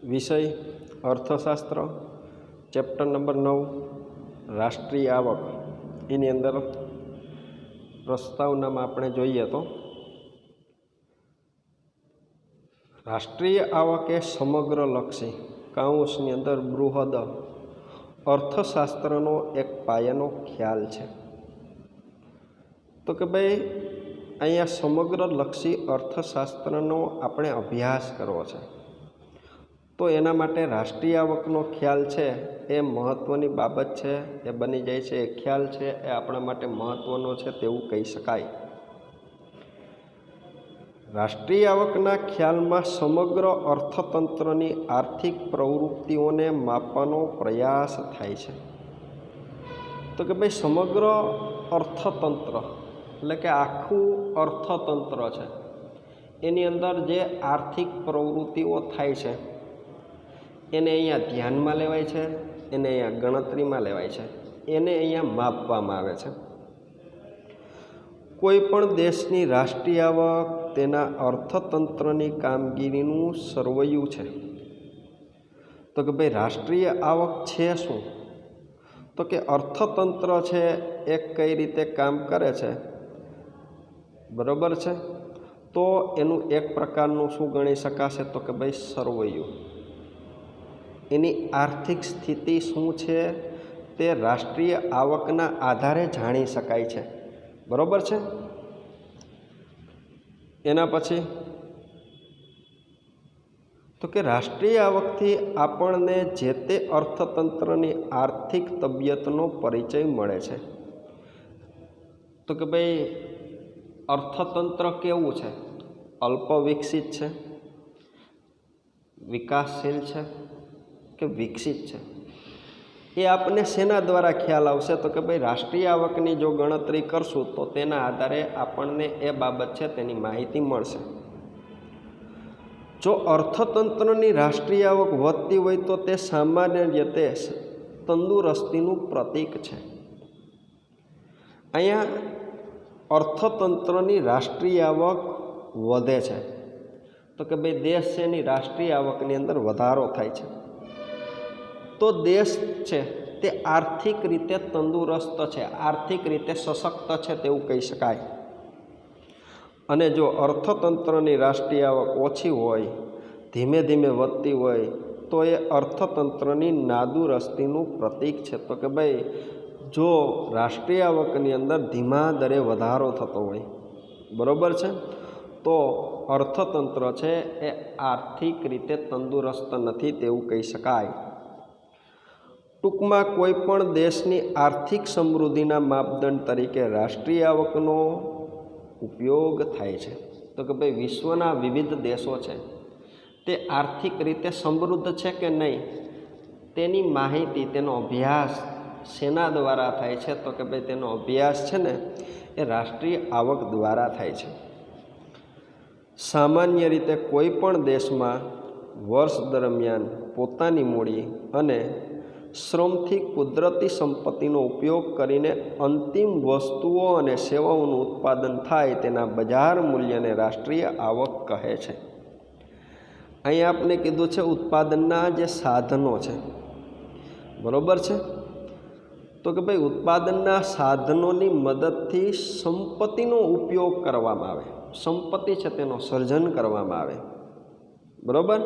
વિષય અર્થશાસ્ત્ર, chapter number 9 રાષ્ટ્રીય આવક. એની અંદર પ્રસ્તાવનામાં આપણે જોઈએ તો રાષ્ટ્રીય આવક એ સમગ્રલક્ષી કાઉન્સની અંદર બૃહદ અર્થશાસ્ત્રનો એક પાયાનો ખ્યાલ છે. તો કે ભાઈ અહીંયા સમગ્રલક્ષી અર્થશાસ્ત્રનો આપણે અભ્યાસ કરવો છે, તો એના માટે રાષ્ટ્રીય આવકનો ખ્યાલ છે એ મહત્ત્વની બાબત છે. એ બની જાય છે, એ ખ્યાલ છે એ આપણા માટે મહત્ત્વનો છે તેવું કહી શકાય. રાષ્ટ્રીય આવકના ખ્યાલમાં સમગ્ર અર્થતંત્રની આર્થિક પ્રવૃત્તિઓને માપવાનો પ્રયાસ થાય છે. તો કે ભાઈ સમગ્ર અર્થતંત્ર એટલે કે આખું અર્થતંત્ર છે, એની અંદર જે આર્થિક પ્રવૃત્તિઓ થાય છે એને અહીંયા ધ્યાનમાં લેવાય છે, એને અહીંયા ગણતરીમાં લેવાય છે, એને અહીંયા માપવામાં આવે છે. કોઈ પણ દેશની રાષ્ટ્રીય આવક તેના અર્થતંત્રની કામગીરીનું સરવૈયું છે. તો કે ભાઈ રાષ્ટ્રીય આવક છે શું? તો કે અર્થતંત્ર છે એ કઈ રીતે કામ કરે છે, બરાબર છે? તો એનું એક પ્રકારનું શું ગણી શકાશે? તો કે ભાઈ સરવૈયું. એની આર્થિક સ્થિતિ શું છે તે રાષ્ટ્રીય આવકના આધારે જાણી શકાય છે, બરાબર છે? એના પછી તો કે રાષ્ટ્રીય આવકથી આપણને જે તે અર્થતંત્રની આર્થિક તબિયતનો પરિચય મળે છે. તો કે ભાઈ અર્થતંત્ર કેવું છે? અલ્પ વિકસિત છે, વિકાસશીલ છે કે વિકસિત છે? એ આપણને શેના દ્વારા ખ્યાલ આવશે? તો કે ભાઈ રાષ્ટ્રીય આવકની જો ગણતરી કરશું તો તેના આધારે આપણને એ બાબત છે તેની માહિતી મળશે. જો અર્થતંત્રની રાષ્ટ્રીય આવક વધતી હોય તો તે સામાન્ય રીતે તંદુરસ્તીનું પ્રતીક છે. અહીંયા અર્થતંત્રની રાષ્ટ્રીય આવક વધે છે તો કે ભાઈ દેશ છે એની રાષ્ટ્રીય આવકની અંદર વધારો થાય છે, તો દેશ છે તે આર્થિક રીતે તંદુરસ્ત છે, આર્થિક રીતે સશક્ત છે તેવું કહી શકાય. અને જો અર્થતંત્રની રાષ્ટ્રીય આવક ઓછી હોય, ધીમે ધીમે વધતી હોય, તો એ અર્થતંત્રની નાદુરસ્તીનું પ્રતીક છે. તો કે ભાઈ જો રાષ્ટ્રીય આવકની અંદર ધીમા દરે વધારો થતો હોય, બરાબર છે, તો અર્થતંત્ર છે એ આર્થિક રીતે તંદુરસ્ત નથી તેવું કહી શકાય. ટૂંકમાં કોઈ પણ દેશની આર્થિક સમૃદ્ધિના માપદંડ તરીકે રાષ્ટ્રીય આવકનો ઉપયોગ થાય છે. તો કે ભાઈ વિશ્વના વિવિધ દેશો છે તે આર્થિક રીતે સમૃદ્ધ છે કે નહીં તેની માહિતી, તેનો અભ્યાસ શેના દ્વારા થાય છે? તો કે ભાઈ તેનો અભ્યાસ છે ને એ રાષ્ટ્રીય આવક દ્વારા થાય છે. સામાન્ય રીતે કોઈ પણ દેશમાં વર્ષ દરમિયાન પોતાની મૂડી અને શ્રમથી કુદરતી સંપત્તિનો ઉપયોગ કરીને અંતિમ વસ્તુઓ અને સેવાઓનું ઉત્પાદન થાય તેના બજાર મૂલ્યને રાષ્ટ્રીય આવક કહે છે. અહીં આપણે કીધું છે ઉત્પાદનના જે સાધનો છે, બરાબર છે? તો કે ભાઈ ઉત્પાદનના સાધનોની મદદથી સંપત્તિનો ઉપયોગ કરવામાં આવે, સંપત્તિ છે તેનો સર્જન કરવામાં આવે, બરાબર?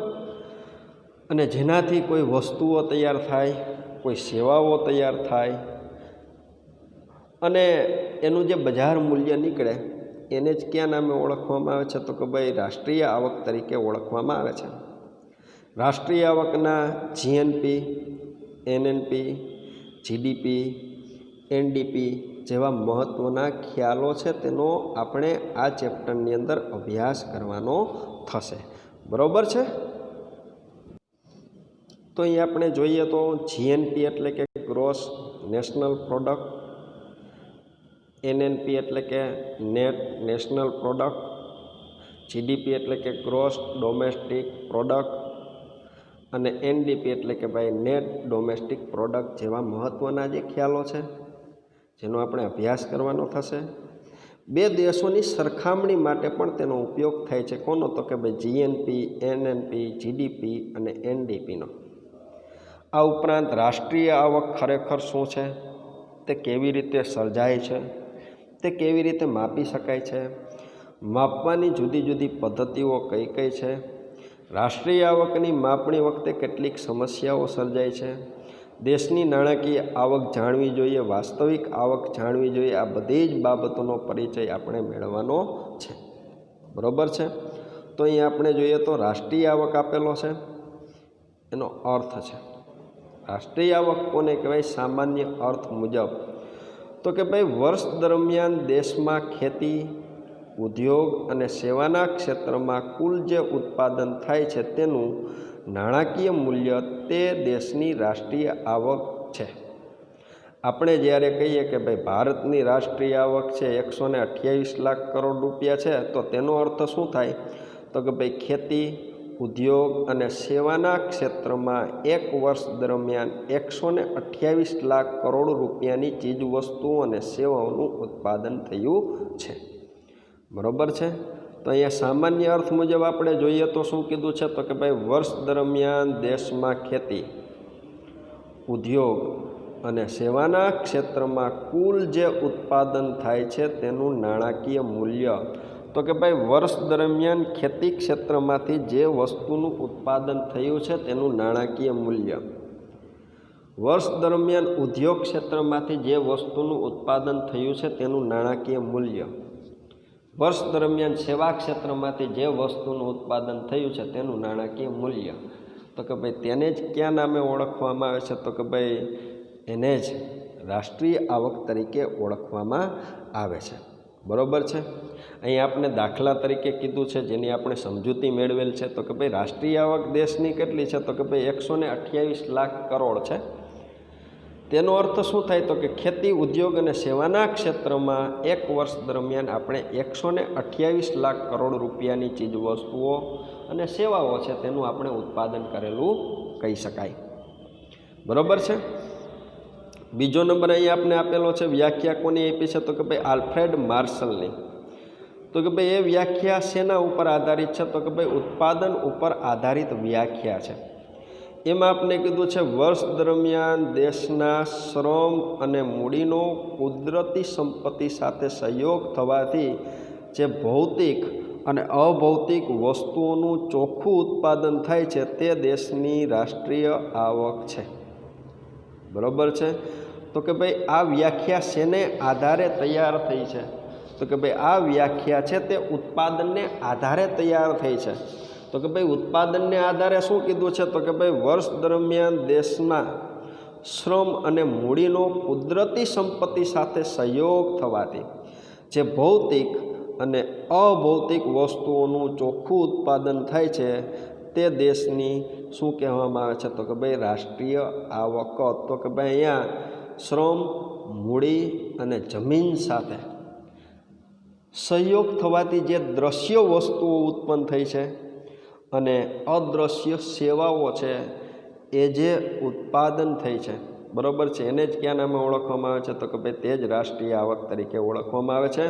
અને જેનાથી કોઈ વસ્તુઓ તૈયાર થાય, કોઈ સેવાઓ તૈયાર થાય અને એનું જે બજાર મૂલ્ય નીકળે એને જ ક્યાં નામે ઓળખવામાં આવે છે? તો કે ભાઈ રાષ્ટ્રીય આવક તરીકે ઓળખવામાં આવે છે. રાષ્ટ્રીય આવકના જીએનપી, એનએનપી, જીડીપી, એનડીપી જેવા મહત્ત્વના ખ્યાલો છે તેનો આપણે આ ચેપ્ટરની અંદર અભ્યાસ કરવાનો થશે, બરાબર છે? તો અહીં આપણે જોઈએ તો જીએનપી એટલે કે ગ્રોસ નેશનલ પ્રોડક્ટ, એનએનપી એટલે કે નેટ નેશનલ પ્રોડક્ટ, જીડીપી એટલે કે ગ્રોસ ડોમેસ્ટિક પ્રોડક્ટ અને એનડીપી એટલે કે ભાઈ નેટ ડોમેસ્ટિક પ્રોડક્ટ જેવા મહત્ત્વના જે ખ્યાલો છે જેનો આપણે અભ્યાસ કરવાનો થશે. બે દેશોની સરખામણી માટે પણ તેનો ઉપયોગ થાય છે. કોનો? તો કે ભાઈ જીએનપી, એનએનપી, જીડીપી અને એનડીપીનો. આ ઉપરાંત રાષ્ટ્રીય આવક ખરેખર શું છે, તે કેવી રીતે સર્જાય છે, તે કેવી રીતે માપી શકાય છે, માપવાની જુદી જુદી પદ્ધતિઓ કઈ કઈ છે, રાષ્ટ્રીય આવકની માપણી વખતે કેટલીક સમસ્યાઓ સર્જાય છે, દેશની નાણાકીય આવક જાણવી જોઈએ, વાસ્તવિક આવક જાણવી જોઈએ. આ બધી જ બાબતોનો પરિચય આપણે મેળવવાનો છે. બરાબર છે. તો અહીં આપણે જોઈએ તો રાષ્ટ્રીય આવક આપેલો છે, એનો અર્થ છે. રાષ્ટ્રીય આવક કોને કહેવાય? સામાન્ય અર્થ મુજબ તો કે ભાઈ વર્ષ દરમિયાન દેશમાં ખેતી, ઉદ્યોગ અને સેવાના ક્ષેત્રમાં કુલ જે ઉત્પાદન થાય છે તેનું નાણાકીય મૂલ્ય તે દેશની રાષ્ટ્રીય આવક છે. આપણે જ્યારે કહીએ કે ભાઈ ભારતની રાષ્ટ્રીય આવક છે 128 લાખ કરોડ રૂપિયા છે, તો તેનો અર્થ શું થાય? તો કે ભાઈ ખેતી, ઉદ્યોગ અને સેવાના ક્ષેત્રમાં એક વર્ષ દરમિયાન 128 લાખ કરોડ રૂપિયાની ચીજવસ્તુઓ અને સેવાઓનું ઉત્પાદન થયું છે. બરાબર છે. તો અહીંયા સામાન્ય અર્થ મુજબ આપણે જોઈએ તો શું કીધું છે? તો કે ભાઈ વર્ષ દરમિયાન દેશમાં ખેતી, ઉદ્યોગ અને સેવાના ક્ષેત્રમાં કુલ જે ઉત્પાદન થાય છે તેનું નાણાકીય મૂલ્ય. તો કે ભાઈ વર્ષ દરમિયાન ખેતી ક્ષેત્રમાંથી જે વસ્તુનું ઉત્પાદન થયું છે તેનું નાણાકીય મૂલ્ય, વર્ષ દરમિયાન ઉદ્યોગ ક્ષેત્રમાંથી જે વસ્તુનું ઉત્પાદન થયું છે તેનું નાણાકીય મૂલ્ય, વર્ષ દરમિયાન સેવા ક્ષેત્રમાંથી જે વસ્તુનું ઉત્પાદન થયું છે તેનું નાણાકીય મૂલ્ય. તો કે ભાઈ તેને જ કયા નામે ઓળખવામાં આવે છે? તો કે ભાઈ એને જ રાષ્ટ્રીય આવક તરીકે ઓળખવામાં આવે છે. બરાબર છે. અહીં આપણે દાખલા તરીકે કીધું છે, જેની આપણે સમજૂતી મેળવેલ છે. તો કે ભાઈ રાષ્ટ્રીય આવક દેશની કેટલી છે? તો કે ભાઈ 128 લાખ કરોડ છે. તેનો અર્થ શું થાય? તો કે ખેતી, ઉદ્યોગ અને સેવાના ક્ષેત્રમાં એક વર્ષ દરમિયાન આપણે 128 લાખ કરોડ રૂપિયાની ચીજવસ્તુઓ અને સેવાઓ છે તેનું આપણે ઉત્પાદન કરેલું કહી શકાય. બરાબર છે. બીજો નંબર અહીં આપણે આપેલો છે. વ્યાખ્યા કોની આપી છે? તો કે ભાઈ આલ્ફ્રેડ માર્શલની. તો કે ભાઈ એ વ્યાખ્યા શેના ઉપર આધારિત છે? તો કે ભાઈ ઉત્પાદન ઉપર આધારિત વ્યાખ્યા છે. એમાં આપણે કીધું છે વર્ષ દરમિયાન દેશના શ્રમ અને મૂડીનો કુદરતી સંપત્તિ સાથે સહયોગ થવાથી જે ભૌતિક અને અભૌતિક વસ્તુઓનું ચોખ્ખું ઉત્પાદન થાય છે તે દેશની રાષ્ટ્રીય આવક છે. બરાબર છે. તો કે ભાઈ આ વ્યાખ્યા શેને આધારે તૈયાર થઈ છે? તો કે ભાઈ આ વ્યાખ્યા છે તે ઉત્પાદનને આધારે તૈયાર થઈ છે. તો કે ભાઈ ઉત્પાદનને આધારે શું કીધું છે? તો કે ભાઈ વર્ષ દરમિયાન દેશના શ્રમ અને મૂડીનો કુદરતી સંપત્તિ સાથે સહયોગ થવાથી જે ભૌતિક અને અભૌતિક વસ્તુઓનું ચોખ્ખું ઉત્પાદન થાય છે તે દેશની શું કહેવામાં આવે છે? તો કે ભાઈ રાષ્ટ્રીય આવક. તો કે ભાઈ અહીંયા શ્રમ, મૂડી અને જમીન સાથે સહયોગ થવાથી જે દ્રશ્ય વસ્તુઓ ઉત્પન્ન થઈ છે અને અદ્રશ્ય સેવાઓ છે એ જે ઉત્પાદન થઈ છે, બરાબર છે, એને જ ક્યાં નામે ઓળખવામાં આવે છે? તો કે ભાઈ તે જ રાષ્ટ્રીય આવક તરીકે ઓળખવામાં આવે છે.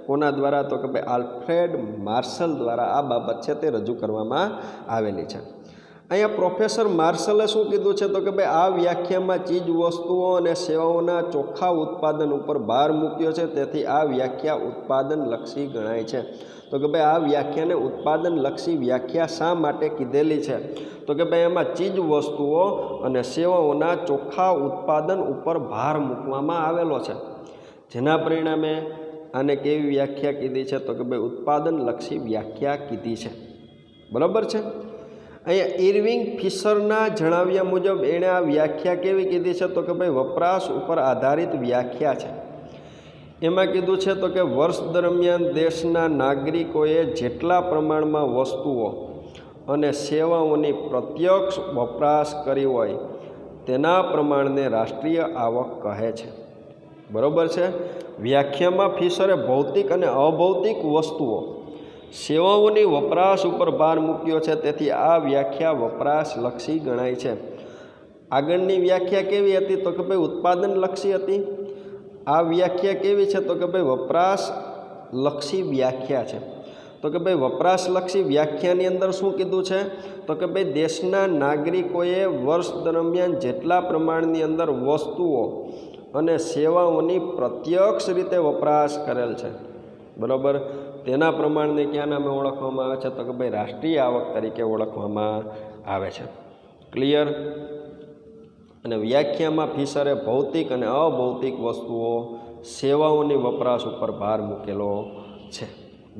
કોના દ્વારા? તો કે ભાઈ આલ્ફ્રેડ માર્શલ દ્વારા આ બાબત છે તે રજૂ કરવામાં આવેલી છે. અહીંયા પ્રોફેસર માર્શલે શું કીધું છે? તો કે ભાઈ આ વ્યાખ્યામાં ચીજ વસ્તુઓ અને સેવાઓના ચોખ્ખા ઉત્પાદન ઉપર ભાર મૂક્યો છે, તેથી આ વ્યાખ્યા ઉત્પાદનલક્ષી ગણાય છે. તો કે ભાઈ આ વ્યાખ્યાને ઉત્પાદનલક્ષી વ્યાખ્યા શા માટે કીધેલી છે? તો કે ભાઈ એમાં ચીજ વસ્તુઓ અને સેવાઓના ચોખ્ખા ઉત્પાદન ઉપર ભાર મૂકવામાં આવેલો છે, જેના પરિણામે આને કેવી વ્યાખ્યા કીધી છે? તો કે ભાઈ ઉત્પાદનલક્ષી વ્યાખ્યા કીધી છે. બરાબર છે. અહીંયા ઇરવિંગ ફિશરના જણાવ્યા મુજબ એણે આ વ્યાખ્યા કેવી કીધી છે? તો કે ભાઈ વપરાશ ઉપર આધારિત વ્યાખ્યા છે. એમાં કીધું છે તો કે વર્ષ દરમિયાન દેશના નાગરિકોએ જેટલા પ્રમાણમાં વસ્તુઓ અને સેવાઓની પ્રત્યક્ષ વપરાશ કરી હોય તેના પ્રમાણને રાષ્ટ્રીય આવક કહે છે. બરાબર છે. વ્યાખ્યામાં ફિશરે ભૌતિક અને અભૌતિક વસ્તુઓ, સેવાઓની વપરાશ ઉપર ભાર મૂક્યો છે, તેથી આ વ્યાખ્યા વપરાશલક્ષી ગણાય છે. આગળની વ્યાખ્યા કેવી હતી? તો કે ભાઈ ઉત્પાદનલક્ષી હતી. આ વ્યાખ્યા કેવી છે? તો કે ભાઈ વપરાશ લક્ષી વ્યાખ્યા છે. તો કે ભાઈ વપરાશલક્ષી વ્યાખ્યાની અંદર શું કીધું છે? તો કે ભાઈ દેશના નાગરિકોએ વર્ષ દરમિયાન જેટલા પ્રમાણની અંદર વસ્તુઓ અને સેવાઓની પ્રત્યક્ષ રીતે વપરાશ કરેલ છે, બરાબર, તેના પ્રમાણને ક્યાં નામે ઓળખવામાં આવે છે? તો કે ભાઈ રાષ્ટ્રીય આવક તરીકે ઓળખવામાં આવે છે. ક્લિયર? અને વ્યાખ્યામાં ફિશરે ભૌતિક અને અભૌતિક વસ્તુઓ, સેવાઓની વપરાશ ઉપર ભાર મૂકેલો છે,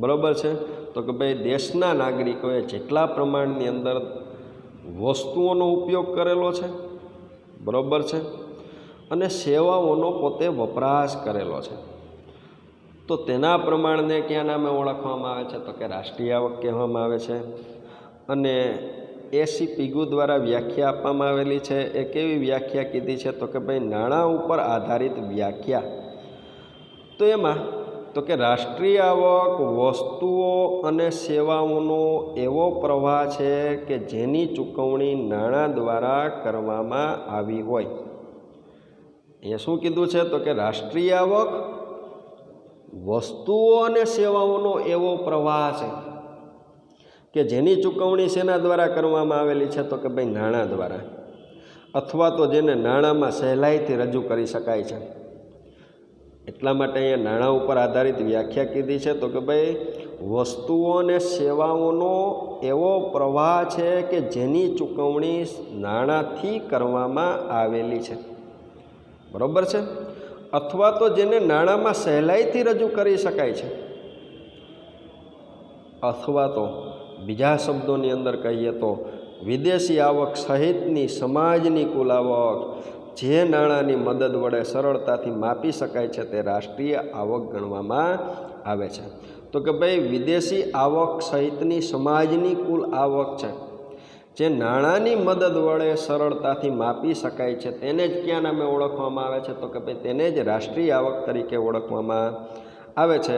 બરાબર છે. તો કે ભાઈ દેશના નાગરિકોએ જેટલા પ્રમાણની અંદર વસ્તુઓનો ઉપયોગ કરેલો છે, બરાબર છે, અને સેવાઓનો પોતે વપરાશ કરેલો છે, તો તેના પ્રમાણને ક્યાં નામે ઓળખવામાં આવે છે? તો કે રાષ્ટ્રીય આવક કહેવામાં આવે છે. અને એસી પીગુ દ્વારા વ્યાખ્યા આપવામાં આવેલી છે. એ કેવી વ્યાખ્યા કીધી છે? તો કે ભાઈ નાણાં ઉપર આધારિત વ્યાખ્યા. તો એમાં તો કે રાષ્ટ્રીય આવક વસ્તુઓ અને સેવાઓનો એવો પ્રવાહ છે કે જેની ચૂકવણી નાણાં દ્વારા કરવામાં આવી હોય. અહીંયા શું કીધું છે? તો કે રાષ્ટ્રીય આવક વસ્તુઓ અને સેવાઓનો એવો પ્રવાહ છે કે જેની ચૂકવણી શેના દ્વારા કરવામાં આવેલી છે? તો કે ભાઈ નાણાં દ્વારા, અથવા તો જેને નાણાંમાં સહેલાઈથી રજૂ કરી શકાય છે. એટલા માટે અહીંયા નાણાં ઉપર આધારિત વ્યાખ્યા કીધી છે. તો કે ભાઈ વસ્તુઓ અને સેવાઓનો એવો પ્રવાહ છે કે જેની ચૂકવણી નાણાંથી કરવામાં આવેલી છે, બરાબર છે, અથવા તો જેને નાણાંમાં સહેલાઈથી રજૂ કરી શકાય છે, અથવા તો બીજા શબ્દોની અંદર કહીએ તો વિદેશી આવક સહિતની સમાજની કુલ આવક જે નાણાંની મદદ વડે સરળતાથી માપી શકાય છે તે રાષ્ટ્રીય આવક ગણવામાં આવે છે. તો કે ભાઈ વિદેશી આવક સહિતની સમાજની કુલ આવક છે જે નાણાંની મદદ વડે સરળતાથી માપી શકાય છે તેને જ ક્યાં નામે ઓળખવામાં આવે છે? તો કે ભાઈ તેને જ રાષ્ટ્રીય આવક તરીકે ઓળખવામાં આવે છે.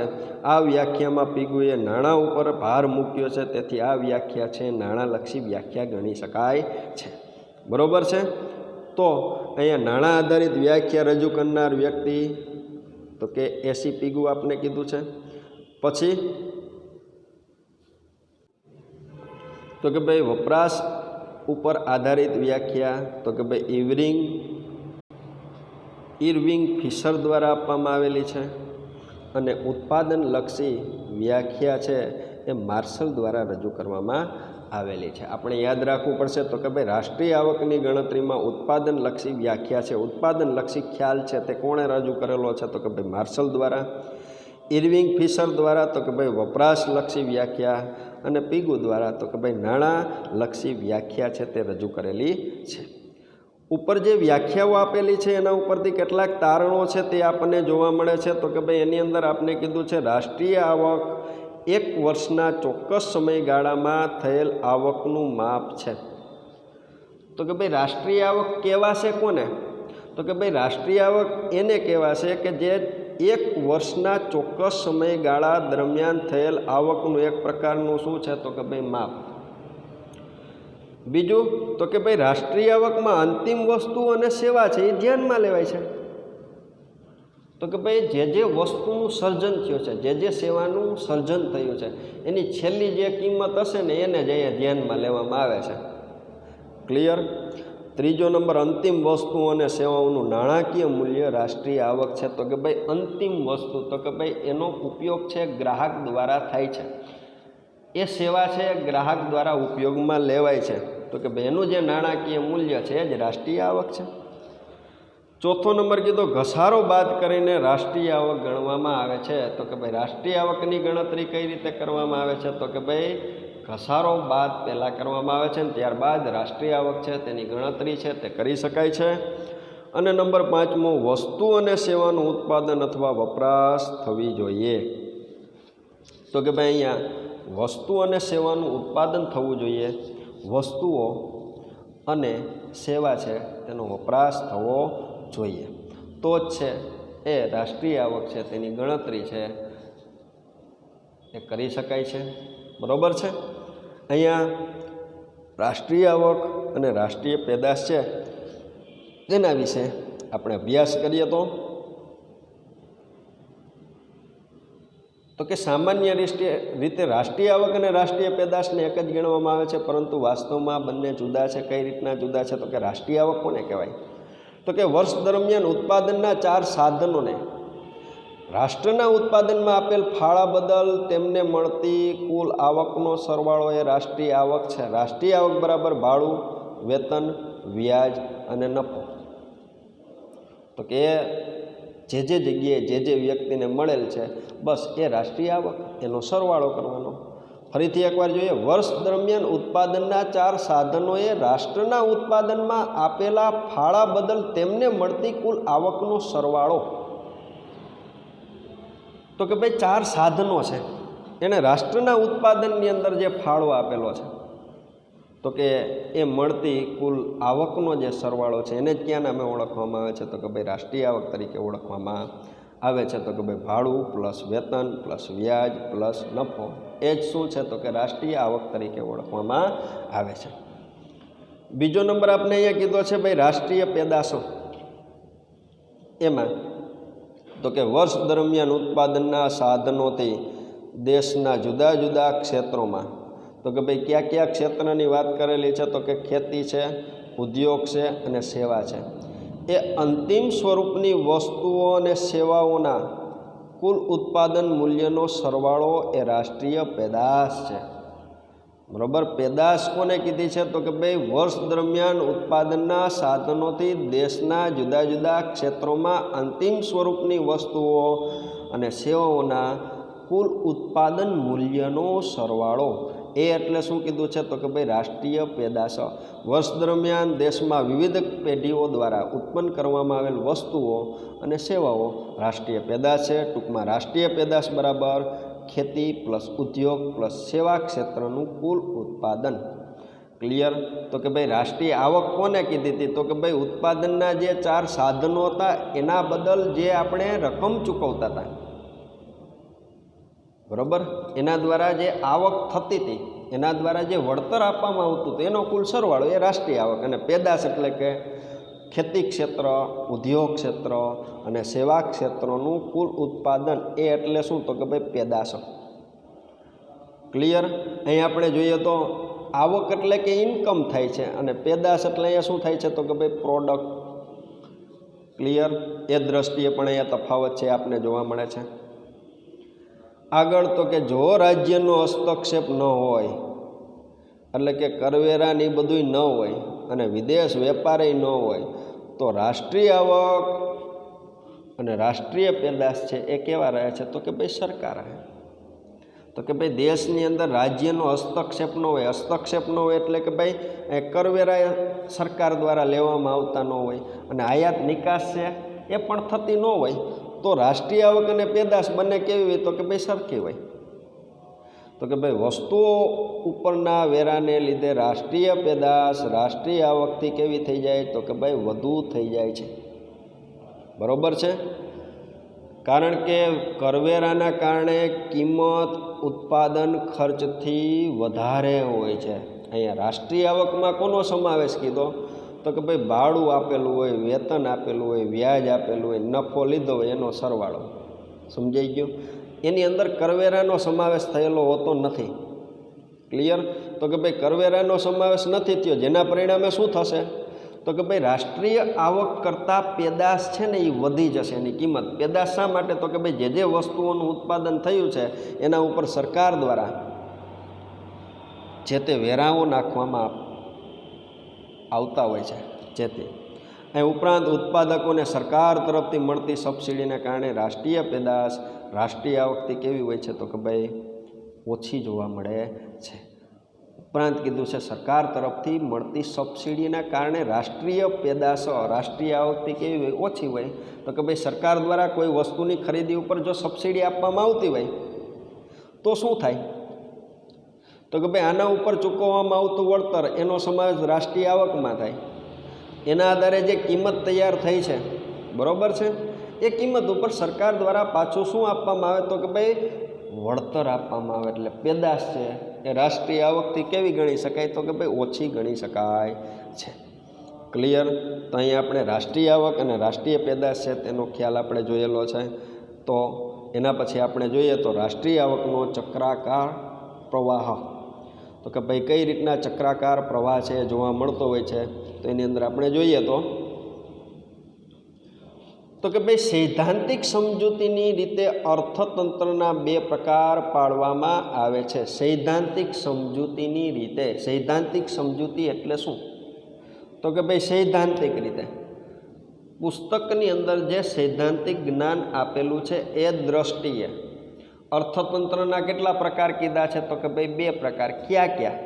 આ વ્યાખ્યામાં પીગુએ નાણાં ઉપર ભાર મૂક્યો છે, તેથી આ વ્યાખ્યા છે નાણાંલક્ષી વ્યાખ્યા ગણી શકાય છે, બરાબર છે. તો અહીંયા નાણાં આધારિત વ્યાખ્યા રજૂ કરનાર વ્યક્તિ તો કે એસી પીગુ આપને કીધું છે. પછી તો કે ભાઈ વપરાશ ઉપર આધારિત વ્યાખ્યા તો કે ભાઈ ઇરવિંગ ફિશર દ્વારા આપવામાં આવેલી છે. અને ઉત્પાદનલક્ષી વ્યાખ્યા છે એ માર્શલ દ્વારા રજૂ કરવામાં આવેલી છે. આપણે યાદ રાખવું પડશે તો કે ભાઈ રાષ્ટ્રીય આવકની ગણતરીમાં ઉત્પાદનલક્ષી વ્યાખ્યા છે, ઉત્પાદનલક્ષી ખ્યાલ છે તે કોણે રજૂ કરેલો છે? તો કે ભાઈ માર્શલ દ્વારા. ઇરવિંગ ફિશર દ્વારા તો કે ભાઈ વપરાશલક્ષી વ્યાખ્યા, અને પીગુ દ્વારા તો કે ભાઈ નાણાંલક્ષી વ્યાખ્યા છે તે રજૂ કરેલી છે. ઉપર જે વ્યાખ્યાઓ આપેલી છે એના ઉપરથી કેટલાક તારણો છે તે આપણને જોવા મળે છે. તો કે ભાઈ એની અંદર આપણે કીધું છે રાષ્ટ્રીય આવક એક વર્ષના ચોક્કસ સમયગાળામાં થયેલ આવકનું માપ છે. તો કે ભાઈ રાષ્ટ્રીય આવક કહેવાશે કોને? તો કે ભાઈ રાષ્ટ્રીય આવક એને કહેવાશે કે જે એક વર્ષના ચોક્કસ સમયગાળા દરમિયાન થયેલ આવકનું એક પ્રકારનું શું છે? તો કે ભાઈ માપ. બીજું તો કે ભાઈ રાષ્ટ્રીય આવકમાં અંતિમ વસ્તુ અને સેવા છે એ ધ્યાનમાં લેવાય છે. તો કે ભાઈ જે વસ્તુનું સર્જન થયું છે, જે સેવાનું સર્જન થયું છે એની છેલ્લી જે કિંમત હશે ને એને જ અહીંયા ધ્યાનમાં લેવામાં આવે છે. ક્લિયર? ત્રીજો નંબર અંતિમ વસ્તુ અને સેવાઓનું નાણાકીય મૂલ્ય રાષ્ટ્રીય આવક છે. તો કે ભાઈ અંતિમ વસ્તુ તો કે ભાઈ એનો ઉપયોગ છે ગ્રાહક દ્વારા થાય છે, એ સેવા છે ગ્રાહક દ્વારા ઉપયોગમાં લેવાય છે. તો કે ભાઈ એનું જે નાણાકીય મૂલ્ય છે એ જ રાષ્ટ્રીય આવક છે. ચોથો નંબર કીધો ઘસારો બાદ કરીને રાષ્ટ્રીય આવક ગણવામાં આવે છે. તો કે ભાઈ રાષ્ટ્રીય આવકની ગણતરી કઈ રીતે કરવામાં આવે છે? તો કે ભાઈ ઘસારો બાદ પહેલાં કરવામાં આવે છે ને ત્યારબાદ રાષ્ટ્રીય આવક છે તેની ગણતરી છે તે કરી શકાય છે. અને નંબર 5મો વસ્તુ અને સેવાનું ઉત્પાદન અથવા વપરાશ થવી જોઈએ. તો કે ભાઈ અહીંયા વસ્તુ અને સેવાનું ઉત્પાદન થવું જોઈએ, વસ્તુઓ અને સેવા છે તેનો વપરાશ થવો જોઈએ, તો જ છે એ રાષ્ટ્રીય આવક છે તેની ગણતરી છે એ કરી શકાય છે. બરાબર છે? અહીંયા રાષ્ટ્રીય આવક અને રાષ્ટ્રીય પેદાશ છે તેના વિશે આપણે અભ્યાસ કરીએ તો તો કે સામાન્ય રીતે રાષ્ટ્રીય આવક અને રાષ્ટ્રીય પેદાશને એક જ ગણવામાં આવે છે, પરંતુ વાસ્તવમાં બંને જુદા છે. કઈ રીતના જુદા છે? તો કે રાષ્ટ્રીય આવક કોને કહેવાય? તો કે વર્ષ દરમિયાન ઉત્પાદનના 4 સાધનોને રાષ્ટ્રના ઉત્પાદનમાં આપેલ ફાળા બદલ તેમને મળતી કુલ આવકનો સરવાળો એ રાષ્ટ્રીય આવક છે. રાષ્ટ્રીય આવક બરાબર ભાડું, વેતન, વ્યાજ અને નફો. તો કે જે જગ્યાએ જે વ્યક્તિને મળેલ છે બસ એ રાષ્ટ્રીય આવક, એનો સરવાળો કરવાનો. ફરીથી એકવાર જોઈએ. વર્ષ દરમિયાન ઉત્પાદનના 4 સાધનોએ રાષ્ટ્રના ઉત્પાદનમાં આપેલા ફાળા બદલ તેમને મળતી કુલ આવકનો સરવાળો. તો કે ભાઈ 4 સાધનો છે, એને રાષ્ટ્રના ઉત્પાદનની અંદર જે ફાળો આપેલો છે, તો કે એ મળતી કુલ આવકનો જે સરવાળો છે એને જ ક્યાં નામે ઓળખવામાં આવે છે? તો કે ભાઈ રાષ્ટ્રીય આવક તરીકે ઓળખવામાં આવે છે. તો કે ભાઈ ભાડું પ્લસ વેતન પ્લસ વ્યાજ પ્લસ નફો, એ જ શું છે? તો કે રાષ્ટ્રીય આવક તરીકે ઓળખવામાં આવે છે. બીજો નંબર આપણે અહીંયા કીધો છે ભાઈ રાષ્ટ્રીય પેદાશો. એમાં તો કે વર્ષ દરમિયાન ઉત્પાદનના સાધનોથી દેશના જુદા જુદા ક્ષેત્રોમાં, તો કે ભાઈ કયા કયા ક્ષેત્રની વાત કરેલી છે? તો કે ખેતી છે, ઉદ્યોગ છે અને સેવા છે. એ અંતિમ સ્વરૂપની વસ્તુઓ અને સેવાઓના કુલ ઉત્પાદન મૂલ્યનો સરવાળો એ રાષ્ટ્રીય પેદાશ છે. બરાબર. પેદાશ કોને કીધી છે? તો કે ભાઈ વર્ષ દરમિયાન ઉત્પાદનના સાધનોથી દેશના જુદા જુદા ક્ષેત્રોમાં અંતિમ સ્વરૂપની વસ્તુઓ અને સેવાઓના કુલ ઉત્પાદન મૂલ્યનો સરવાળો. એ એટલે શું કીધું છે? તો કે ભાઈ રાષ્ટ્રીય પેદાશ. વર્ષ દરમિયાન દેશમાં વિવિધ પેઢીઓ દ્વારા ઉત્પન્ન કરવામાં આવેલ વસ્તુઓ અને સેવાઓ રાષ્ટ્રીય પેદાશ છે. ટૂંકમાં રાષ્ટ્રીય પેદાશ બરાબર ખેતી પ્લસ ઉદ્યોગ પ્લસ સેવા ક્ષેત્રનું કુલ ઉત્પાદન. ક્લિયર? તો કે ભાઈ રાષ્ટ્રીય આવક કોને કીધી હતી? તો કે ભાઈ ઉત્પાદનના જે 4 સાધનો હતા એના બદલ જે આપણે રકમ ચૂકવતા હતા, બરાબર, એના દ્વારા જે આવક થતી હતી, એના દ્વારા જે વળતર આપવામાં આવતું હતું, એનો કુલ સરવાળો એ રાષ્ટ્રીય આવક. અને પેદાશ એટલે કે ખેતી ક્ષેત્ર, ઉદ્યોગ ક્ષેત્ર અને સેવા ક્ષેત્રોનું કુલ ઉત્પાદન, એ એટલે શું? તો કે ભાઈ પેદાશ. ક્લિયર? અહીં આપણે જોઈએ તો આવક એટલે કે ઇન્કમ થાય છે, અને પેદાશ એટલે અહીંયા શું થાય છે? તો કે ભાઈ પ્રોડક્ટ. ક્લિયર? એ દ્રષ્ટિએ પણ અહીંયા તફાવત છે, આપને જોવા મળે છે. આગળ તો કે જો રાજ્યનો હસ્તક્ષેપ ન હોય, એટલે કે કરવેરાની બધું ન હોય અને વિદેશ વેપારી ન હોય, તો રાષ્ટ્રીય આવક અને રાષ્ટ્રીય પેદાશ છે એ કેવા રહે છે? તો કે ભાઈ સરકાર રહે. તો કે ભાઈ દેશની અંદર રાજ્યનો હસ્તક્ષેપ ન હોય. હસ્તક્ષેપ ન હોય એટલે કે ભાઈ કરવેરા સરકાર દ્વારા લેવામાં આવતા ન હોય, અને આયાત નિકાસ છે એ પણ થતી ન હોય, તો રાષ્ટ્રીય આવક અને પેદાશ બંને કેવી હોય? તો કે ભાઈ સરખી હોય. તો કે ભાઈ વસ્તુઓ ઉપરના વેરાને લીધે રાષ્ટ્રીય પેદાશ રાષ્ટ્રીય આવકથી કેવી થઈ જાય? તો કે ભાઈ વધુ થઈ જાય છે. બરાબર છે? કારણ કે કરવેરાના કારણે કિંમત ઉત્પાદન ખર્ચથી વધારે હોય છે. અહીંયા રાષ્ટ્રીય આવકમાં કોનો સમાવેશ કીધો? તો કે ભાઈ ભાડું આપેલું હોય, વેતન આપેલું હોય, વ્યાજ આપેલું હોય, નફો લીધો હોય, એનો સરવાળો. સમજાઈ ગયો? એની અંદર કરવેરાનો સમાવેશ થયેલો હોતો નથી. ક્લિયર? તો કે ભાઈ કરવેરાનો સમાવેશ નથી થયો, જેના પરિણામે શું થશે? તો કે ભાઈ રાષ્ટ્રીય આવક કરતાં પેદાશ છે ને એ વધી જશે એની કિંમત. પેદાશ શા માટે? તો કે ભાઈ જે વસ્તુઓનું ઉત્પાદન થયું છે એના ઉપર સરકાર દ્વારા જે તે વેરાઓ નાખવામાં આવતા હોય છે. જેથી એ ઉપરાંત ઉત્પાદકોને સરકાર તરફથી મળતી સબસિડીને કારણે રાષ્ટ્રીય પેદાશ રાષ્ટ્રીય આવકથી કેવી હોય છે? તો કે ભાઈ ઓછી જોવા મળે છે. ઉપરાંત કીધું છે સરકાર તરફથી મળતી સબસિડીના કારણે રાષ્ટ્રીય પેદાશ રાષ્ટ્રીય આવકથી કેવી હોય? ઓછી હોય. તો કે ભાઈ સરકાર દ્વારા કોઈ વસ્તુની ખરીદી ઉપર જો સબસિડી આપવામાં આવતી હોય તો શું થાય? તો કે ભાઈ આના ઉપર ચૂકવવામાં આવતું વળતર, એનો સમાવેશ રાષ્ટ્રીય આવકમાં થાય. એના આધારે જે કિંમત તૈયાર થઈ છે, બરાબર છે, એ કિંમત ઉપર સરકાર દ્વારા પાછું શું આપવામાં આવે? તો કે ભાઈ વળતર આપવામાં આવે. એટલે પેદાશ છે એ રાષ્ટ્રીય આવકથી કેવી ગણી શકાય? તો કે ભાઈ ઓછી ગણી શકાય છે. ક્લિયર? તો અહીં આપણે રાષ્ટ્રીય આવક અને રાષ્ટ્રીય પેદાશ છે તેનો ખ્યાલ આપણે જોયેલો છે. તો એના પછી આપણે જોઈએ તો રાષ્ટ્રીય આવકનો ચક્રાકાર પ્રવાહ, તો કે ભાઈ કઈ રીતના ચક્રાકાર પ્રવાહ છે જોવા મળતો હોય છે, તો એની અંદર આપણે જોઈએ તો કે ભાઈ સૈદ્ધાંતિક સમજૂતીની રીતે અર્થતંત્રના બે પ્રકાર પાડવામાં આવે છે. સૈદ્ધાંતિક સમજૂતીની રીતે, સૈદ્ધાંતિક સમજૂતી એટલે શું? તો કે ભાઈ સૈદ્ધાંતિક રીતે પુસ્તકની અંદર જે સૈદ્ધાંતિક જ્ઞાન આપેલું છે એ દ્રષ્ટિએ અર્થતંત્રના કેટલા પ્રકાર કીધા છે? તો કે ભાઈ બે પ્રકાર. ક્યાં ક્યાં?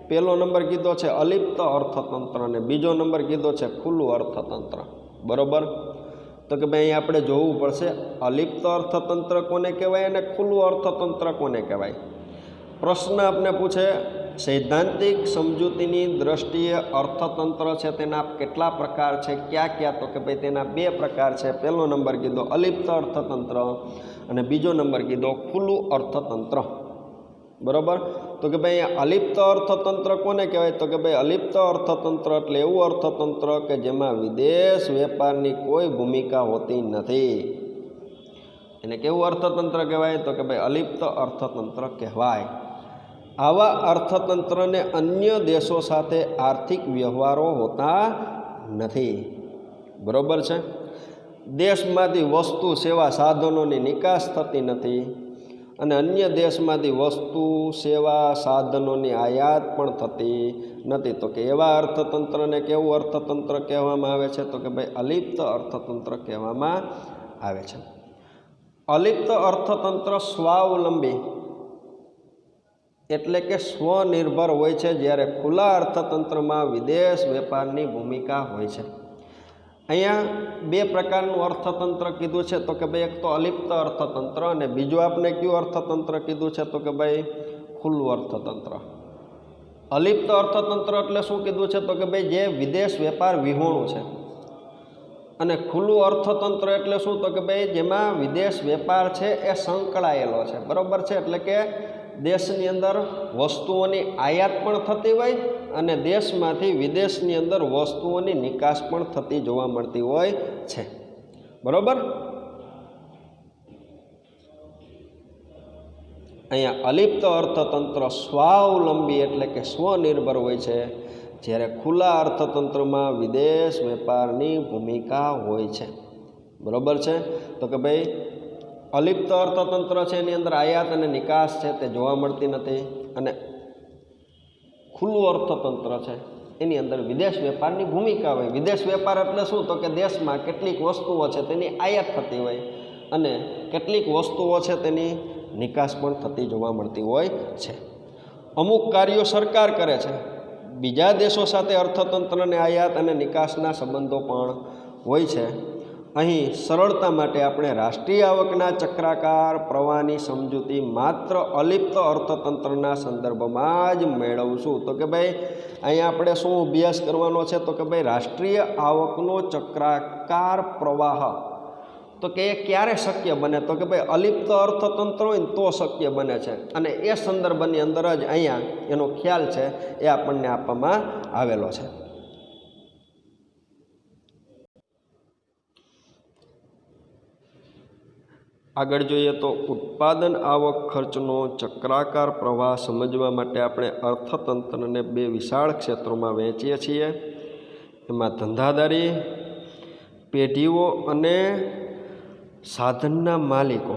પહેલો નંબર કીધો છે અલિપ્ત અર્થતંત્ર અને બીજો નંબર કીધો છે ખુલ્લું અર્થતંત્ર. બરોબર? તો કે ભાઈ અહીં આપણે જોવું પડશે અલિપ્ત અર્થતંત્ર કોને કહેવાય અને ખુલ્લું અર્થતંત્ર કોને કહેવાય. પ્રશ્ન આપને પૂછે સૈદ્ધાંતિક સમજૂતીની દ્રષ્ટિએ અર્થતંત્ર છે તેના કેટલા પ્રકાર છે, ક્યાં ક્યાં? તો કે ભાઈ તેના બે પ્રકાર છે. પહેલો નંબર કીધો અલિપ્ત અર્થતંત્ર અને બીજો નંબર કીધો ખુલ્લું અર્થતંત્ર. બરોબર? તો કે ભાઈ અલિપ્ત અર્થતંત્ર કોને કહેવાય? તો કે ભાઈ અલિપ્ત અર્થતંત્ર એટલે એવું અર્થતંત્ર કે જેમાં વિદેશ વેપારની કોઈ ભૂમિકા હોતી નથી. એને કેવું અર્થતંત્ર કહેવાય? તો કે ભાઈ અલિપ્ત અર્થતંત્ર કહેવાય. આવા અર્થતંત્રને અન્ય દેશો સાથે આર્થિક વ્યવહારો હોતા નથી. બરોબર છે? દેશમાંથી વસ્તુ સેવા સાધનોની નિકાસ થતી નથી અને અન્ય દેશમાંથી વસ્તુ સેવા સાધનોની આયાત પણ થતી નથી. તો કે એવા અર્થતંત્રને કેવું અર્થતંત્ર કહેવામાં આવે છે? તો કે ભાઈ અલિપ્ત અર્થતંત્ર કહેવામાં આવે છે. અલિપ્ત અર્થતંત્ર સ્વાવલંબી એટલે કે સ્વનિર્ભર હોય છે, જ્યારે ખુલ્લા અર્થતંત્રમાં વિદેશ વેપારની ભૂમિકા હોય છે. અહીંયા બે પ્રકારનું અર્થતંત્ર કીધું છે. તો કે ભાઈ એક તો અલિપ્ત અર્થતંત્ર અને બીજું આપણે કયું અર્થતંત્ર કીધું છે? તો કે ભાઈ ખુલ્લું અર્થતંત્ર. અલિપ્ત અર્થતંત્ર એટલે શું કીધું છે? તો કે ભાઈ જે વિદેશ વેપાર વિહોણું છે. અને ખુલ્લું અર્થતંત્ર એટલે શું? તો કે ભાઈ જેમાં વિદેશ વેપાર છે એ સંકળાયેલો છે. બરોબર છે? એટલે કે દેશની અંદર વસ્તુઓની આયાત પણ થતી હોય અને દેશમાંથી વિદેશની અંદર વસ્તુઓની નિકાસ પણ થતી જોવા મળતી હોય છે. બરોબર? અહીંયા અલિપ્ત અર્થતંત્ર સ્વાવલંબી એટલે કે સ્વનિર્ભર હોય છે, જ્યારે ખુલ્લા અર્થતંત્રમાં વિદેશ વેપારની ભૂમિકા હોય છે. બરોબર છે? તો કે ભાઈ અલિપ્ત અર્થતંત્ર છે એની અંદર આયાત અને નિકાસ છે તે જોવા મળતી નથી અને ખુલ્લું અર્થતંત્ર છે એની અંદર વિદેશ વેપારની ભૂમિકા હોય. વિદેશ વેપાર એટલે શું? તો કે દેશમાં કેટલીક વસ્તુઓ છે તેની આયાત થતી હોય અને કેટલીક વસ્તુઓ છે તેની નિકાસ પણ થતી જોવા મળતી હોય છે. અમુક કાર્યો સરકાર કરે છે, બીજા દેશો સાથે અર્થતંત્રને આયાત અને નિકાસના સંબંધો પણ હોય છે. અહીં સરળતા માટે આપણે રાષ્ટ્રીય આવકના ચક્રાકાર પ્રવાહની સમજૂતી માત્ર અલિપ્ત અર્થતંત્રના સંદર્ભમાં જ મેળવશું. તો કે ભાઈ અહીંયા આપણે શું અભ્યાસ કરવાનો છે? તો કે ભાઈ રાષ્ટ્રીય આવકનો ચક્રાકાર પ્રવાહ તો કે એ ક્યારે શક્ય બને? તો કે ભાઈ અલિપ્ત અર્થતંત્ર હોય ને તો શક્ય બને છે અને એ સંદર્ભની અંદર જ અહીંયા એનો ખ્યાલ છે એ આપણને આપવામાં આવેલો છે. આગળ જોઈએ તો ઉત્પાદન આવક ખર્ચનો ચક્રાકાર પ્રવાહ સમજવા માટે આપણે અર્થતંત્રને બે વિશાળ ક્ષેત્રોમાં વહેંચીએ છીએ. એમાં ધંધાદારી પેઢીઓ અને સાધનના માલિકો.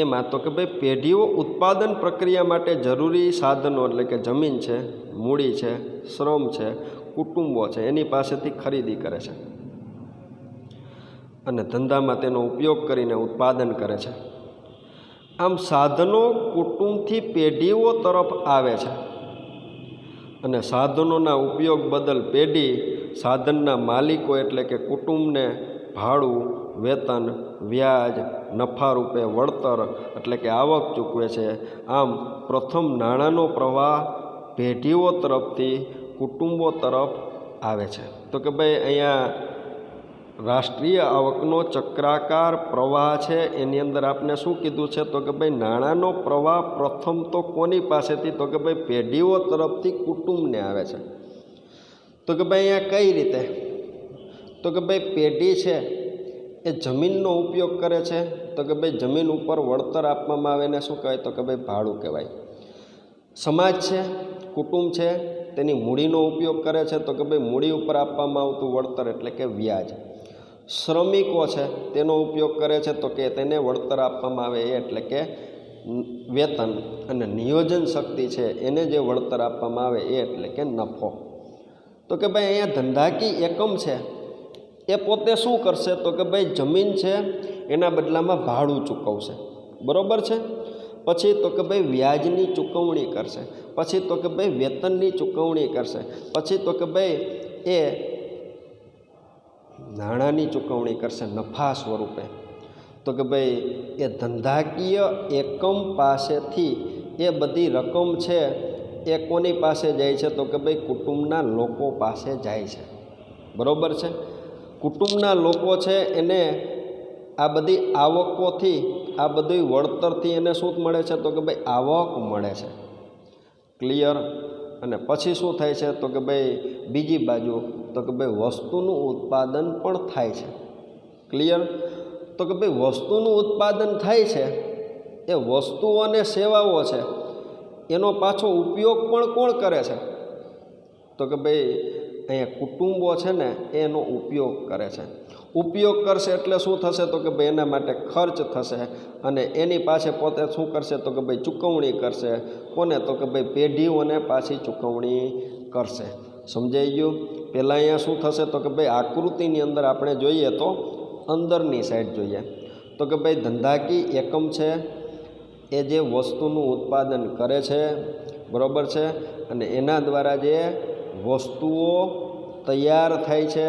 એમાં તો કે ભાઈ પેઢીઓ ઉત્પાદન પ્રક્રિયા માટે જરૂરી સાધનો એટલે કે જમીન છે, મૂડી છે, શ્રમ છે, કુટુંબો છે એની પાસેથી ખરીદી કરે છે અને ધંધામાં તેનો ઉપયોગ કરીને ઉત્પાદન કરે છે. આમ સાધનો કુટુંબથી પેઢીઓ તરફ આવે છે અને સાધનોના ઉપયોગ બદલ પેઢી સાધનના માલિકો એટલે કે કુટુંબને ભાડું, વેતન, વ્યાજ, નફા રૂપે વળતર એટલે કે આવક ચૂકવે છે. આમ પ્રથમ નાણાંનો પ્રવાહ પેઢીઓ તરફથી કુટુંબો તરફ આવે છે. તો કે ભાઈ અહીંયા રાષ્ટ્રીય આવકનો ચક્રાકાર પ્રવાહ છે એની અંદર આપણે શું કીધું છે? તો કે ભાઈ નાણાંનો પ્રવાહ પ્રથમ તો કોની પાસેથી? તો કે ભાઈ પેઢીઓ તરફથી કુટુંબને આવે છે. તો કે ભાઈ અહીંયા કઈ રીતે? તો કે ભાઈ પેઢી છે એ જમીનનો ઉપયોગ કરે છે તો કે ભાઈ જમીન ઉપર વળતર આપવામાં આવે એને શું કહેવાય તો કે ભાઈ ભાડું કહેવાય. સમાજ છે, કુટુંબ છે, તેની મૂડીનો ઉપયોગ કરે છે તો કે ભાઈ મૂડી ઉપર આપવામાં આવતું વળતર એટલે કે વ્યાજ. શ્રમિકો છે તેનો ઉપયોગ કરે છે તો કે તેને વળતર આપવામાં આવે એ એટલે કે વેતન. અને નિયોજન શક્તિ છે એને જે વળતર આપવામાં આવે એ એટલે કે નફો. તો કે ભાઈ અહીંયા ધંધાકીય એકમ છે એ પોતે શું કરશે તો કે ભાઈ જમીન છે એના બદલામાં ભાડું ચૂકવશે, બરાબર છે. પછી તો કે ભાઈ વ્યાજની ચૂકવણી કરશે, પછી તો કે ભાઈ વેતનની ચૂકવણી કરશે, પછી તો કે ભાઈ એ નાણાંની ચૂકવણી કરશે નફા સ્વરૂપે. તો કે ભાઈ એ ધંધાકીય એકમ પાસેથી એ બધી રકમ છે એ કોની પાસે જાય છે તો કે ભાઈ કુટુંબના લોકો પાસે જાય છે, બરાબર છે. કુટુંબના લોકો છે એને આ બધી આવકોથી, આ બધી વળતરથી એને શું મળે છે તો કે ભાઈ આવક મળે છે. ક્લિયર. અને પછી શું થાય છે તો કે ભાઈ બીજી બાજુ તો કે ભાઈ વસ્તુનું ઉત્પાદન પણ થાય છે. ક્લિયર. તો કે ભાઈ વસ્તુનું ઉત્પાદન થાય છે, એ વસ્તુઓ અને સેવાઓ છે એનો પાછો ઉપયોગ પણ કોણ કરે છે તો કે ભાઈ અહીંયા કુટુંબો છે ને એનો ઉપયોગ કરે છે. ઉપયોગ કરશે એટલે શું થશે તો કે ભાઈ એના માટે ખર્ચ થશે અને એની પાસે પોતે શું કરશે તો કે ભાઈ ચૂકવણી કરશે. કોને તો કે ભાઈ પેઢીઓને પાછી ચૂકવણી કરશે. સમજાઈ ગયું. પહેલાં અહીંયા શું થશે તો કે ભાઈ આકૃતિની અંદર આપણે જોઈએ તો અંદરની સાઈડ જોઈએ તો કે ભાઈ ધંધાકીય એકમ છે એ જે વસ્તુનું ઉત્પાદન કરે છે, બરાબર છે. અને એના દ્વારા જે વસ્તુઓ તૈયાર થાય છે,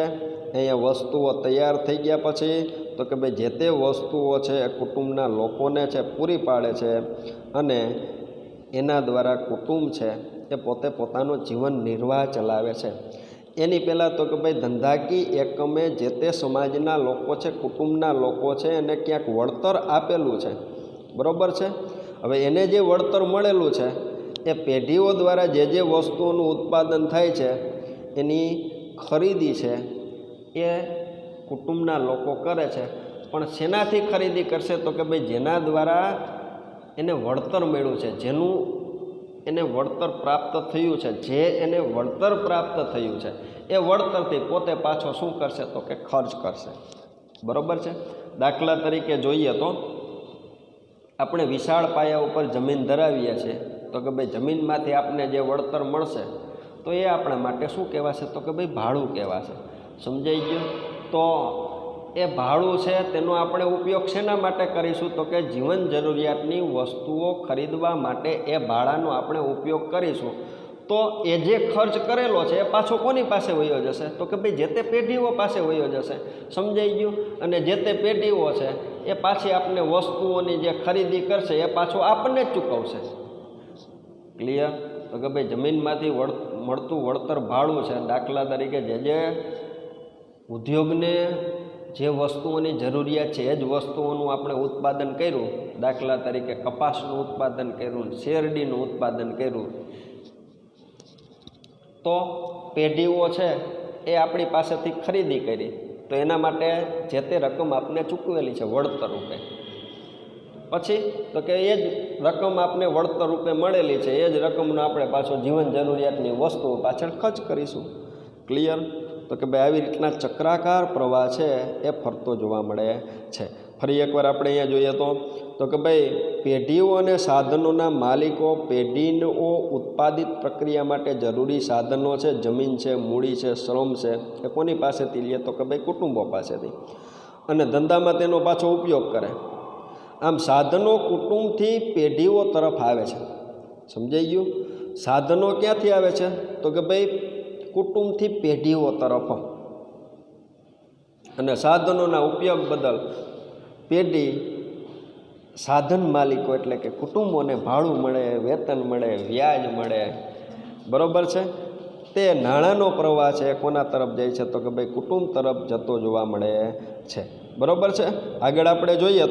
અહીંયા વસ્તુઓ તૈયાર થઈ ગયા પછી તો કે ભાઈ જે તે વસ્તુઓ છે એ કુટુંબના લોકોને છે પૂરી પાડે છે અને એના દ્વારા કુટુંબ છે એ પોતે પોતાનો જીવન નિર્વાહ ચલાવે છે. એની પહેલાં તો કે ભાઈ ધંધાકીય એકમે જે તે સમાજના લોકો છે, કુટુંબના લોકો છે એને ક્યાંક વળતર આપેલું છે, બરાબર છે. હવે એને જે વળતર મળેલું છે એ પેઢીઓ દ્વારા જે વસ્તુઓનું ઉત્પાદન થાય છે એની ખરીદી છે એ કુટુંબના લોકો કરે છે. પણ શેનાથી ખરીદી કરશે તો કે ભાઈ જેના દ્વારા એને વળતર મળ્યું છે, જેનું એને વળતર પ્રાપ્ત થયું છે, જે એને વળતર પ્રાપ્ત થયું છે એ વળતરથી પોતે પાછો શું કરશે તો કે ખર્ચ કરશે, બરાબર છે. દાખલા તરીકે જોઈએ તો આપણે વિશાળ પાયા ઉપર જમીન ધરાવીએ છીએ તો કે ભાઈ જમીનમાંથી આપણને જે વળતર મળશે તો એ આપણા માટે શું કહેવાશે તો કે ભાઈ ભાડું કહેવાશે. સમજાઈ ગયું. તો એ ભાડું છે તેનો આપણે ઉપયોગ શેના માટે કરીશું તો કે જીવન જરૂરિયાતની વસ્તુઓ ખરીદવા માટે એ ભાડાનો આપણે ઉપયોગ કરીશું. તો એ જે ખર્ચ કરેલો છે એ પાછો કોની પાસે વયો જશે તો કે ભાઈ જે તે પેઢીઓ પાસે વયો જશે. સમજાઈ ગયું. અને જે તે પેઢીઓ છે એ પાછી આપણને વસ્તુઓની જે ખરીદી કરશે એ પાછું આપણને જ ચૂકવશે. ક્લિયર. તો કે ભાઈ જમીનમાંથી મળતું વળતર ભાડું છે. દાખલા તરીકે જે ઉદ્યોગને જે વસ્તુઓની જરૂરિયાત છે એ જ વસ્તુઓનું આપણે ઉત્પાદન કર્યું, દાખલા તરીકે કપાસનું ઉત્પાદન કર્યું, શેરડીનું ઉત્પાદન કર્યું, તો પેઢીઓ છે એ આપણી પાસેથી ખરીદી કરી તો એના માટે જે તે રકમ આપને ચૂકવેલી છે વળતર રૂપે. પછી તો કે એ જ રકમ આપને વળતર રૂપે મળેલી છે એ જ રકમનો આપણે પાછો જીવન જરૂરિયાતની વસ્તુઓ પાછળ ખર્ચ કરીશું. ક્લિયર. તો કે ભાઈ આવી રીતના ચક્રાકાર પ્રવાહ છે એ ફરતો જોવા મળે છે. ફરી એકવાર આપણે અહીંયા જોઈએ તો કે ભાઈ પેઢીઓ અને સાધનોના માલિકો પેઢીનો ઉત્પાદિત પ્રક્રિયા માટે જરૂરી સાધનો છે, જમીન છે, મૂડી છે, શ્રમ છે એ કોની પાસેથી લે તો કે ભાઈ કુટુંબો પાસેથી. અને ધંધામાં તેનો પાછો ઉપયોગ કરે. આમ સાધનો કુટુંબથી પેઢીઓ તરફ આવે છે. સમજાઈ ગયું. સાધનો ક્યાંથી આવે છે તો કે ભાઈ કુટુંબથી પેઢીઓ તરફ. અને સાધનોના ઉપયોગ બદલ પેઢી સાધન માલિકો એટલે કે કુટુંબોને ભાડું મળે, વેતન મળે, વ્યાજ મળે, બરાબર છે. તે નાણાંનો પ્રવાહ છે કોના તરફ જાય છે તો કે ભાઈ કુટુંબ તરફ જતો જોવા મળે છે, બરાબર છે. આગળ આપણે જોઈએ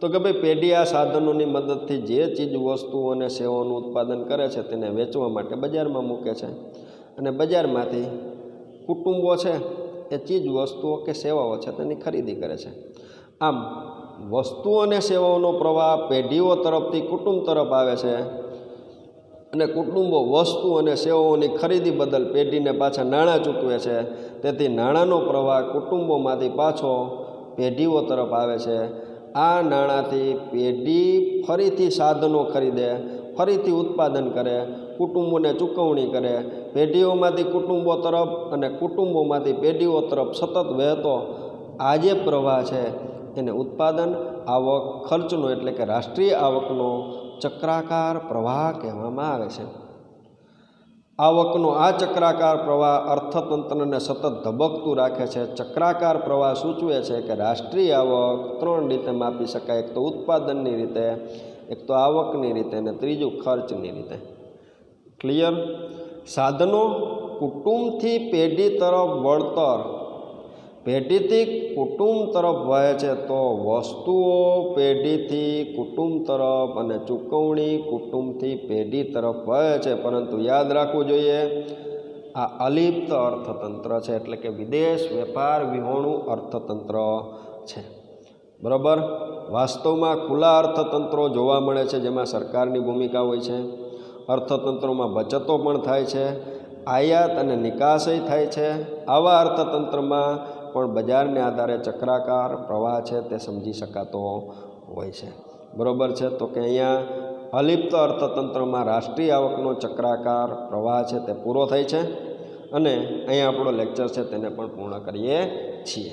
તો કે ભાઈ પેઢી આ સાધનોની મદદથી જે ચીજ વસ્તુઓ અને સેવાઓનું ઉત્પાદન કરે છે તેને વેચવા માટે બજારમાં મૂકે છે. અને બજારમાંથી કુટુંબો છે એ ચીજ વસ્તુઓ કે સેવાઓ છે તેની ખરીદી કરે છે. આમ વસ્તુઓ અને સેવાઓનો પ્રવાહ પેઢીઓ તરફથી કુટુંબ તરફ આવે છે અને કુટુંબો વસ્તુ અને સેવાઓની ખરીદી બદલ પેઢીને પાછા નાણાં ચૂકવે છે. તેથી નાણાંનો પ્રવાહ કુટુંબોમાંથી પાછો પેઢીઓ તરફ આવે છે. આ નાણાંથી પેઢી ફરીથી સાધનો ખરીદે, ફરીથી ઉત્પાદન કરે, કુટુંબોને ચૂકવણી કરે. પેઢીઓમાંથી કુટુંબો તરફ અને કુટુંબોમાંથી પેઢીઓ તરફ સતત વહેતો આ જે પ્રવાહ છે એને ઉત્પાદન, આવક, ખર્ચનો એટલે કે રાષ્ટ્રીય આવકનો ચક્રાકાર પ્રવાહ કહેવામાં આવે છે. આવકનો આ ચક્રાકાર પ્રવાહ અર્થતંત્રને સતત ધબકતું રાખે છે. ચક્રાકાર પ્રવાહ સૂચવે છે કે રાષ્ટ્રીય આવક 3 રીતે માપી શકાય. એક તો ઉત્પાદનની રીતે, એક તો આવકની રીતે અને ત્રીજું ખર્ચની રીતે. ક્લિયર? સાધનો કુટુંબથી પેઢી તરફ વળતર, પેઢીથી કુટુંબ તરફ વહે છે તો વસ્તુઓ પેઢીથી કુટુંબ તરફ અને ચૂકવણી કુટુંબથી પેઢી તરફ વહે છે. પરંતુ યાદ રાખવું જોઈએ, આ અલિપ્ત અર્થતંત્ર છે, એટલે કે વિદેશ વેપાર વિહોણું અર્થતંત્ર છે. બરાબર? વાસ્તવમાં ખુલ્લા અર્થતંત્રો જોવા મળે છે જેમાં સરકારની ભૂમિકા હોય છે. અર્થતંત્રોમાં બચતો પણ થાય છે, આયાત અને નિકાસય થાય છે. આવા અર્થતંત્રમાં પણ બજારને આધારે ચક્રાકાર પ્રવાહ છે તે સમજી શકાતો હોય છે. બરાબર છે? તો કે અહીંયા અલિપ્ત અર્થતંત્રમાં રાષ્ટ્રીય આવકનો ચક્રાકાર પ્રવાહ છે તે પૂરો થાય છે અને અહીંયા આપણો લેક્ચર છે તેને પણ પૂર્ણ કરીએ છીએ.